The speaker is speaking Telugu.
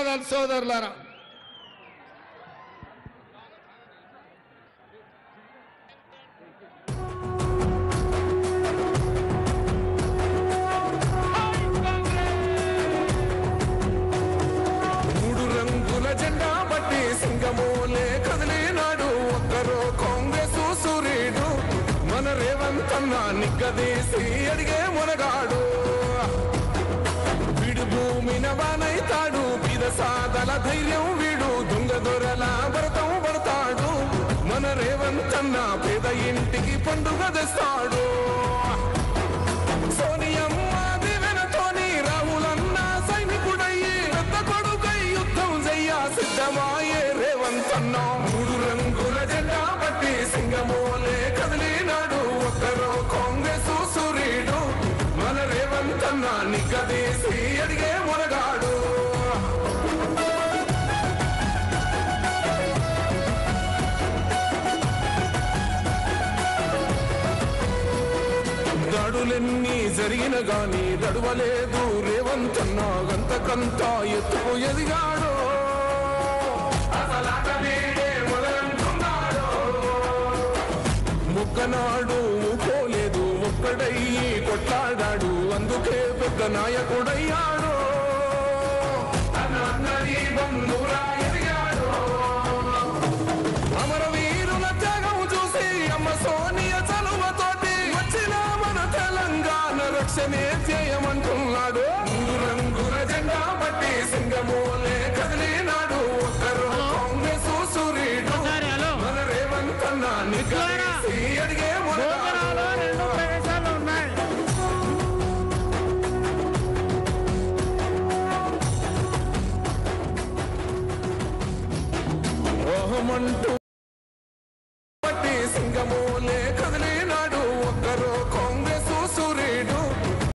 ధన్యవాదాలు సోదరులారా. మూడు రంగుల జెండా బట్టి సింగమోలే కదిలినాడు ఒక్కరో కాంగ్రెస్ సూర్యుడు మన రేవంత్ అన్న నిగ్గదీసి అడిగే మునగాడు. వీడు భూమిన వానైతాడు బీద సాదల ధైర్యం వీడు దొంగ దొరల భరతం పడతాడు. మన రేవంత్ అన్న పేద ఇంటికి పండుగ తెస్తాడు. సోనియమ్మ దివెనతోని రాహులన్న సైనికుడయ్యి పెద్ద కొడుకై యుద్ధం చెయ్య సిద్ధమాయే రేవంత్ అన్న. మూడు రంగుల జెండా బట్టి సింగమోలే కదిలినాడు ఒక్కరో కాంగ్రెస్ సూర్యుడు మన రేవంత్ అన్న నిగ్గదీసి అడిగే మునగాడు. దాడులెన్ని జరిగిన గాని దడవలేదు రేవంత్ అన్న గంతకంతా ఎత్తుకు ఎదిగాడు. ముక్కనాడు పోలేదు ఒక్కడయ్యి కొట్లాడాడు అందుకే పెద్ద నాయకుడయ్యాడు. అమరవీరుల త్యాగం చూసి అమ్మ సోనియ చలువతోటి వచ్చిన మన తెలంగాణ రక్షణే చేయమంటున్నాడు. మూడు రంగుల జెండా బట్టి సింగమోలే కదిలినాడు ఒక్కరు కాంగ్రెస్ సూర్యుడు మన రేవంత్ అన్న నిగ్గదీసి అడిగే మునగాడు. ఓహమంటూ